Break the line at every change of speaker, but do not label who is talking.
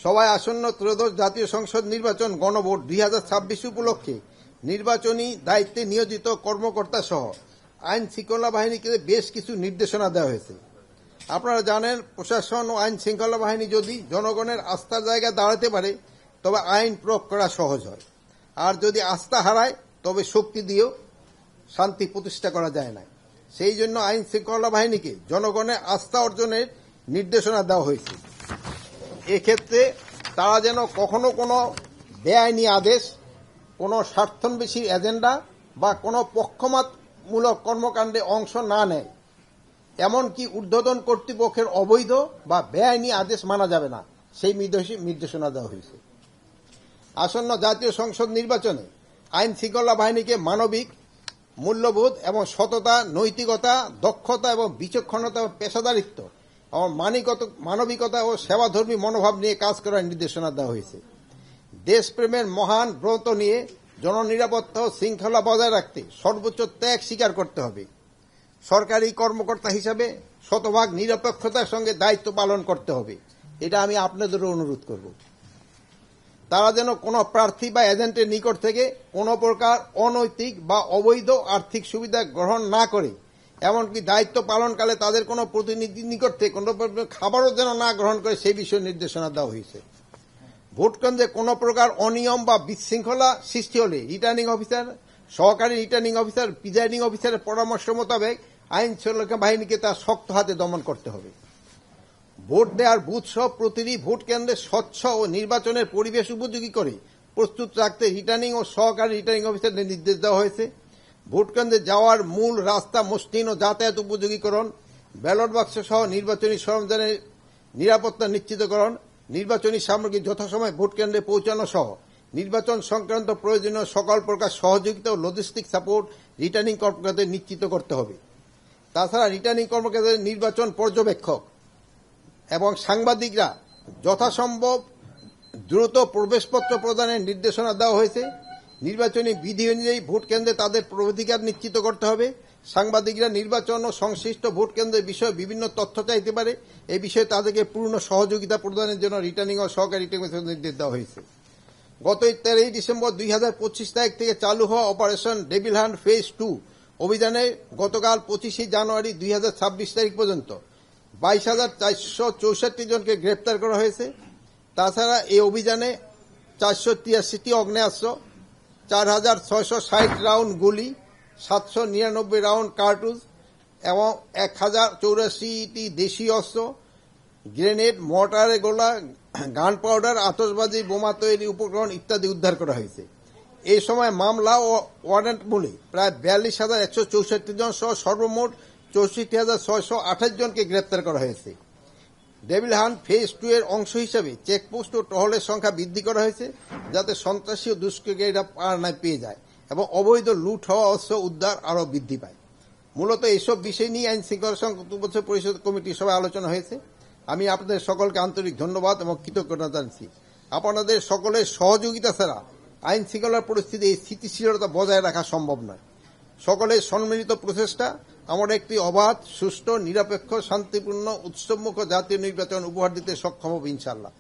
সভায় আসন্ন ত্রয়োদশ জাতীয় সংসদ নির্বাচন গণভোট 2026 উপলক্ষে নির্বাচনী দায়িত্বে নিয়োজিত কর্মকর্তা সহ আইন শৃঙ্খলা বাহিনীকে বেশ কিছু নির্দেশনা দেওয়া হয়েছে। আপনারা জানেন, প্রশাসন ও আইন শৃঙ্খলা বাহিনী যদি জনগণের আস্থার জায়গায় দাঁড়াতে পারে তবে আইন প্রয়োগ করা সহজ হয়, আর যদি আস্থা হারায় তবে শক্তি দিয়েও শান্তি প্রতিষ্ঠা করা যায় না। সেই জন্য আইন শৃঙ্খলা বাহিনীকে জনগণের আস্থা অর্জনের নির্দেশনা দেওয়া হয়েছে। এক্ষেত্রে তারা যেন কখনো কোনো বেআইনি আদেশ, কোনো স্বার্থন্বেষী এজেন্ডা বা কোনো পক্ষপাতমূলক কর্মকাণ্ডে অংশ না নেয়। এমনকি ঊর্ধ্বতন কর্তৃপক্ষের অবৈধ বা বেআইনি আদেশ মানা যাবে না, সেই নির্দেশনা দেওয়া হয়েছে। আসন্ন জাতীয় সংসদ নির্বাচনে আইন শৃঙ্খলা বাহিনীকে মানবিক মূল্যবোধ এবং সততা, নৈতিকতা, দক্ষতা এবং বিচক্ষণতা ও পেশাদারিত্ব এবং মানবিকতা ও সেবাধর্মী মনোভাব নিয়ে কাজ করার নির্দেশনা দেওয়া হয়েছে। দেশপ্রেমের মহান ব্রত নিয়ে জননিরাপত্তা ও শৃঙ্খলা বজায় রাখতে সর্বোচ্চ ত্যাগ স্বীকার করতে হবে। সরকারি কর্মকর্তা হিসাবে শতভাগ নিরপেক্ষতার সঙ্গে দায়িত্ব পালন করতে হবে। এটা আমি আপনাদেরও অনুরোধ করব। তারা যেন কোনো প্রার্থী বা এজেন্টের নিকট থেকে কোনো প্রকার অনৈতিক বা অবৈধ আর্থিক সুবিধা গ্রহণ না করে, এমনকি দায়িত্ব পালনকালে তাদের কোনো প্রতিনিধির নিকট থেকে কোনো খাবারও যেন না গ্রহণ করে, সেই বিষয়ে নির্দেশনা দেওয়া হয়েছে। ভোটকেন্দ্রে কোনো প্রকার অনিয়ম বা বিশৃঙ্খলা সৃষ্টি হলে রিটার্নিং অফিসার, সহকারী রিটার্নিং অফিসার, প্রিজাইডিং অফিসারের পরামর্শ মোতাবেক আইন শৃঙ্খলা বাহিনীকে তা শক্ত হাতে দমন করতে হবে। ভোট দেওয়ার বুথ সহ প্রতিটি ভোট কেন্দ্রে স্বচ্ছ ও নির্বাচনের পরিবেশ উপযোগী করে প্রস্তুত রাখতে রিটার্নিং ও সহকারী রিটার্নিং অফিসারদের নির্দেশ দেওয়া হয়েছে। ভোট কেন্দ্রে যাওয়ার মূল রাস্তা মসৃণ ও যাতায়াত উপযোগীকরণ, ব্যালট বাক্স সহ নির্বাচনী সরঞ্জামের নিরাপত্তা নিশ্চিতকরণ, নির্বাচনী সামগ্রী যথাসময়ে ভোট কেন্দ্রে পৌঁছানো সহ নির্বাচন সংক্রান্ত প্রয়োজনীয় সকল প্রকার সহযোগিতা ও লজিস্টিক সাপোর্ট রিটার্নিং কর্মকর্তাদের নিশ্চিত করতে হবে। তাছাড়া রিটার্নিং কর্মকর্তাদের নির্বাচন পর্যবেক্ষক এবং সাংবাদিকরা যথাসম্ভব দ্রুত প্রবেশপত্র প্রদানের নির্দেশনা দেওয়া হয়েছে। নির্বাচনী বিধি অনুযায়ী ভোট কেন্দ্রে তাদের প্রবেশাধিকার নিশ্চিত করতে হবে। সাংবাদিকরা নির্বাচন ও সংশ্লিষ্ট ভোট কেন্দ্রের বিষয়ে বিভিন্ন তথ্য চাইতে পারে, এই বিষয়ে তাদেরকে পূর্ণ সহযোগিতা প্রদানের জন্য রিটার্নিং ও সহকারী রিটার্নিং নির্দেশ দেওয়া হয়েছে। গত 13 ডিসেম্বর 2025 তারিখ থেকে চালু হওয়া অপারেশন ডেভিল হান্ট ফেজ 2 অভিযানে গতকাল 25 জানুয়ারি 2026 তারিখ পর্যন্ত 22,464 জনকে গ্রেপ্তার করা হয়েছে। তাছাড়া এই অভিযানে 483টি আগ্নেয়াস্ত্র, 4,660 রাউন্ড গুলি, 799 রাউন্ড কার্টুজ এবং 1,084টি দেশীয় অস্ত্র, গ্রেনেড, মর্টারের গোলা, গান পাউডার, আতশবাজি, বোমা তৈরি উপকরণ ইত্যাদি উদ্ধার করা হয়েছে। এই সময় মামলা ও ওয়ারেন্ট মূলে প্রায় 42,164 জন সহ সর্বমোট 64,628 জনকে গ্রেপ্তার করা হয়েছে। ডেভিল হান্ট ফেজ 2 এর অংশ হিসেবে চেকপোস্ট ও টহলের সংখ্যা বৃদ্ধি করা হয়েছে, যাতে সন্ত্রাসী ও দুষ্কৃতীরা পাড়ায় পেয়ে যায় এবং অবৈধ লুট হওয়া অস্ত্র উদ্ধার আরও বৃদ্ধি পায়। মূলত এইসব বিষয় নিয়ে আইন শৃঙ্খলা সংক্রান্ত পরিষদ কমিটির সভায় আলোচনা হয়েছে। আমি আপনাদের সকলকে আন্তরিক ধন্যবাদ এবং কৃতজ্ঞতা জানাচ্ছি। আপনাদের সকলের সহযোগিতা ছাড়া আইন শৃঙ্খলার পরিস্থিতি এই স্থিতিশীলতা বজায় রাখা সম্ভব নয়। সকলের সম্মিলিত প্রচেষ্টা আমরা একটি অবাধ, সুষ্ঠু, নিরপেক্ষ, শান্তিপূর্ণ, উৎসবমুখ জাতীয় নির্বাচন উপহার দিতে সক্ষম হব ইনশাআল্লাহ।